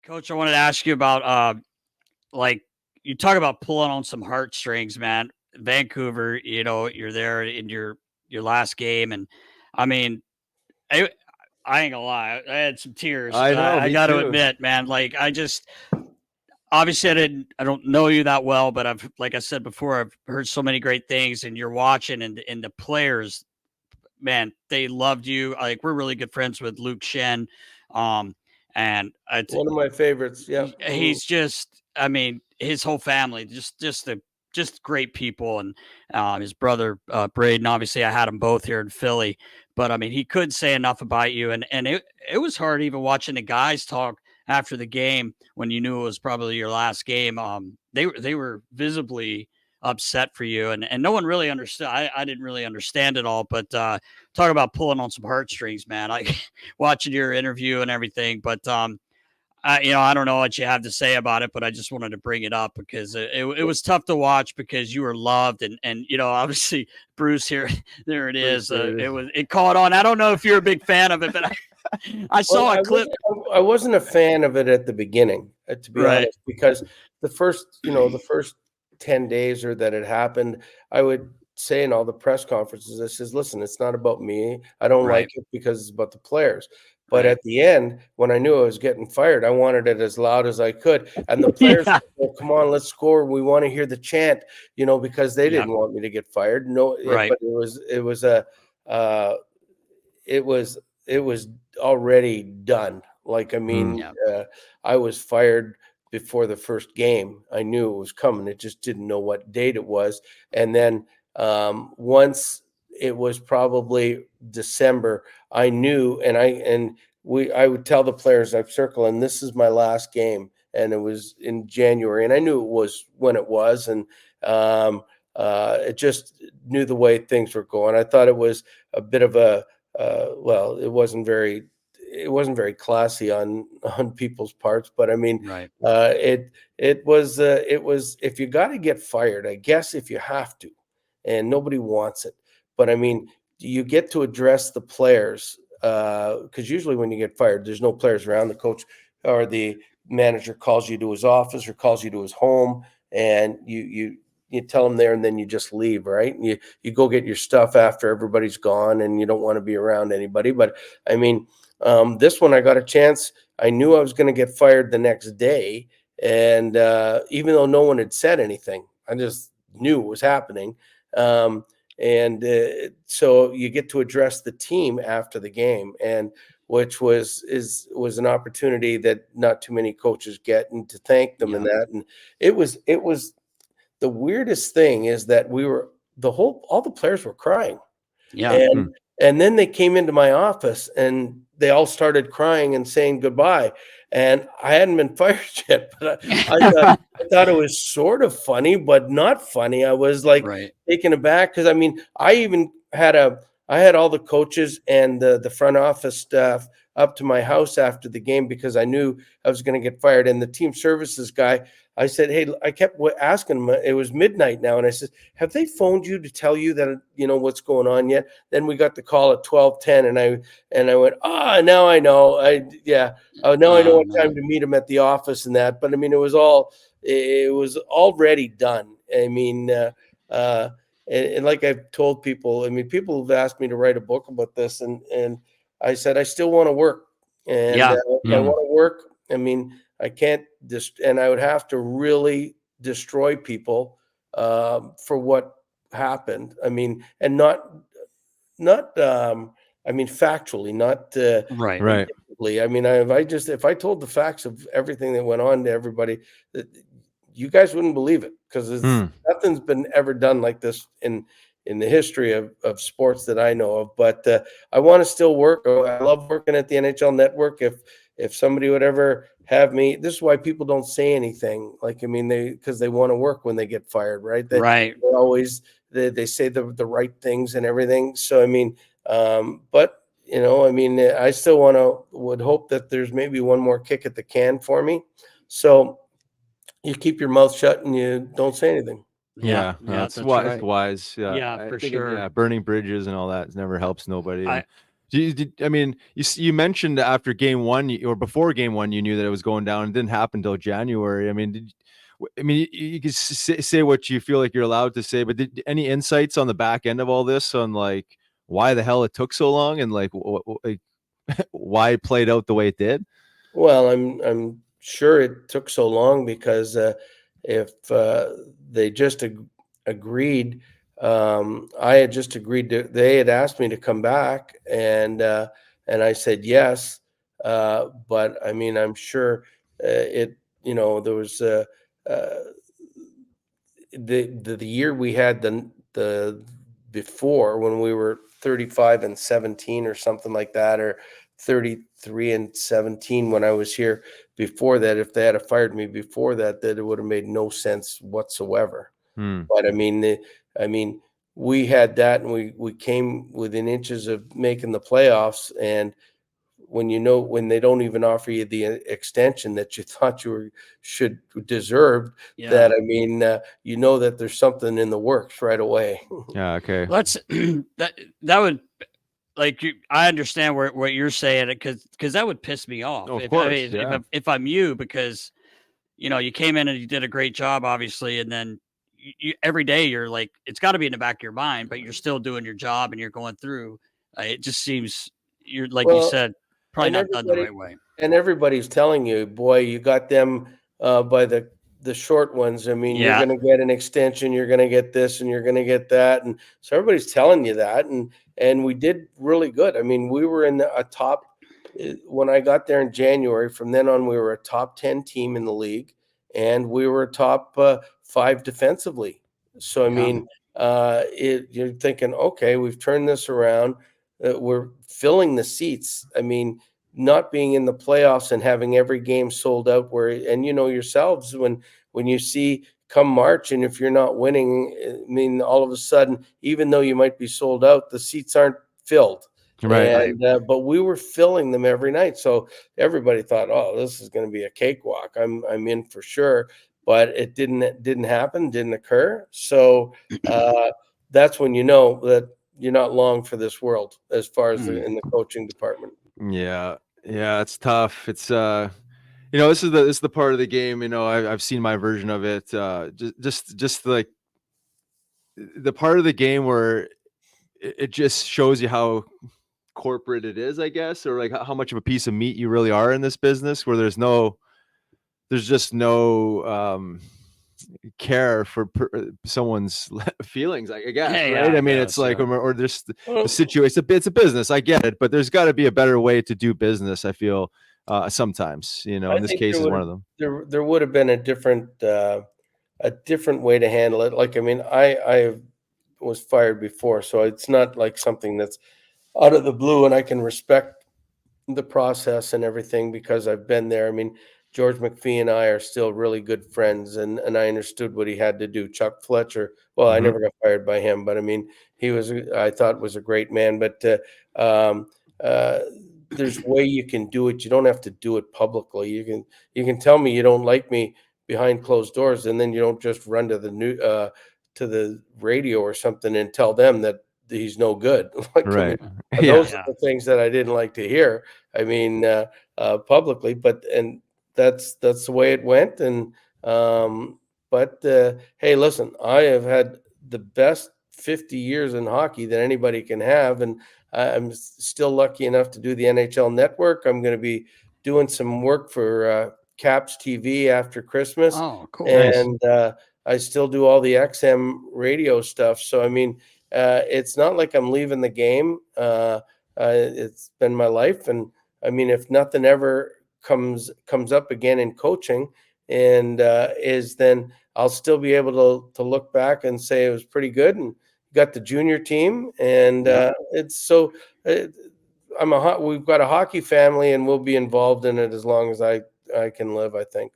Coach, I wanted to ask you about like you talk about pulling on some heartstrings, man. Vancouver, you're there in your last game, and I mean, I I ain't gonna lie, I had some tears. I know, I me got to too. admit, man, like I just obviously I don't know you that well, but I've like I said before, I've heard so many great things, and you're watching, and the players, man, they loved you. Like we're really good friends with Luke Shen, um, and One of my favorites. Yeah. he's just, I mean, his whole family, just great people, and his brother Braden. Obviously, I had them both here in Philly, but I mean, he couldn't say enough about you, and it was hard even watching the guys talk after the game when you knew it was probably your last game. They were visibly upset for you, and no one really understood. I didn't really understand it all, but talk about pulling on some heartstrings, man. I watching your interview and everything, but I don't know what you have to say about it, but I just wanted to bring it up because it was tough to watch because you were loved, and obviously Bruce here, there it is. It caught on. I don't know if you're a big fan of it, but I saw a clip. I wasn't a fan of it at the beginning, to be Right. honest, because the first 10 days or that it happened, I would say in all the press conferences, I says, listen, it's not about me. I don't Right. like it because it's about the players. But Right. at the end, when I knew I was getting fired, I wanted it as loud as I could. And the players Yeah. said, "Oh, come on, let's score. We want to hear the chant," because they didn't want me to get fired. No, Right. but it was already done. Like, I mean, Yeah. I was fired before the first game. I knew it was coming. It just didn't know what date it was. And then once it was probably December, I knew, and I would tell the players I've circled, and this is my last game. And it was in January, and I knew it was when it was, and it just knew the way things were going. I thought it was a bit of a it wasn't very classy on people's parts, but I mean, Right. it was if you got to get fired, I guess if you have to, and nobody wants it, but I mean, you get to address the players because usually when you get fired, there's no players around. The coach or the manager calls you to his office or calls you to his home, and you tell them there, and then you just leave, right? And you go get your stuff after everybody's gone, and you don't want to be around anybody. But I mean, this one I got a chance. I knew I was going to get fired the next day, and even though no one had said anything, I just knew it was happening. So you get to address the team after the game, and which was an opportunity that not too many coaches get, and to thank them. Yeah. And that, and it was the weirdest thing is that all the players were crying. Yeah. And then they came into my office and they all started crying and saying goodbye. And I hadn't been fired yet, but I thought it was sort of funny, but not funny. I was like Right. taken aback because I mean, I even had all the coaches and the front office staff up to my house after the game because I knew I was going to get fired. And the team services guy, I said, hey, I kept asking him, it was midnight now. And I said, have they phoned you to tell you that, what's going on yet? Then we got the call at 12:10 and I went, now I know. Now I know what time to meet him at the office and that. But I mean, it was already done. I mean, and like I've told people, I mean, people have asked me to write a book about this, and I said I still want to work, and I want to work. I mean, I can't and I would have to really destroy people for what happened. I mean, and not. I mean, factually, not Right. I mean, if I told the facts of everything that went on to everybody, that you guys wouldn't believe it because nothing's been ever done like this in the history of sports that I know of. But I want to still work. I love working at the NHL Network. If somebody would ever have me, this is why people don't say anything. Like, I mean, because they want to work when they get fired, right? They always they say the right things and everything. So I mean, but I mean, I still would hope that there's maybe one more kick at the can for me. So you keep your mouth shut and you don't say anything. That's right. wise. Yeah, Yeah, for sure. Burning bridges and all that never helps nobody. I mean, you mentioned after game one or before game one, you knew that it was going down. It didn't happen until January. I mean, you can say what you feel like you're allowed to say, but any insights on the back end of all this on like why the hell it took so long and like why it played out the way it did? Well, I'm sure it took so long because if they just agreed, I had just agreed to. They had asked me to come back, and I said yes. But I mean, I'm sure it. You know, there was uh, the year we had the before when we were 35-17 or something like that, or 33-17 when I was here before that. If they had fired me before that, that it would have made no sense whatsoever. But I mean, we had that, and we came within inches of making the playoffs. And when they don't even offer you the extension that you thought should deserved, Yeah. that I mean, that there's something in the works right away. Yeah. Okay. Let's that would like I understand what you're saying because that would piss me off. Of If I course. mean Yeah. if I'm you, because you came in and you did a great job, obviously, and then every day you're like, it's got to be in the back of your mind, but you're still doing your job and you're going through. It just seems you're like you Well, said, probably and not done the right way. everybody's telling you, boy, you got them by the short ones. I mean, you're Yeah. going to get an extension, you're going to get this, and you're going to get that, and so everybody's telling you that, and we did really good. I mean, we were in a top when I got there in January. From then on, we were a top 10 team in the league, and we were a top 5 defensively. So I Yeah. mean, you're thinking, okay, we've turned this around. We're filling the seats. I mean, not being in the playoffs and having every game sold out, and yourselves, when you see come March, and if you're not winning, I mean, all of a sudden, even though you might be sold out, the seats aren't filled. Right. And but we were filling them every night, so everybody thought, oh, this is going to be a cakewalk. I'm in for sure. But it didn't happen, didn't occur. So that's when you know that you're not long for this world as far as in the coaching department. Yeah. Yeah. It's tough. It's this is the part of the game. I've seen my version of it. Just like the part of the game where it just shows you how corporate it is, I guess, or like how much of a piece of meat you really are in this business, where there's just no care for someone's feelings, I guess, Hey, right? yeah, I mean, it's guess, like, yeah. or just the Well, situation. It's a business, I get it, but there's got to be a better way to do business, I feel, sometimes, I and this think case is one of them. there would have been a different way to handle it. Like, I mean, I was fired before, so it's not like something that's out of the blue, and I can respect the process and everything because I've been there. I mean, George McPhee and I are still really good friends, and I understood what he had to do. Chuck Fletcher, well, I Hmm. never got fired by him, but I mean, I thought was a great man. But um, uh, there's way you can do it. You don't have to do it publicly. You can tell me you don't like me behind closed doors, and then you don't just run to the radio or something and tell them that he's no good. Like, I mean, Right. Yeah. those are Yeah. the things that I didn't like to hear. I mean, publicly, and that's the way it went. And but hey, listen, I have had the best 50 years in hockey that anybody can have, and I'm still lucky enough to do the NHL Network. I'm going to be doing some work for Caps TV after Christmas, Oh, cool. Nice. and I still do all the XM radio stuff. So I mean, it's not like I'm leaving the game. It's been my life, and I mean, if nothing ever comes up again in coaching, and then I'll still be able to look back and say it was pretty good, and got the junior team, and Yeah. it's so. Uh, we've got a hockey family, and we'll be involved in it as long as I can live, I think.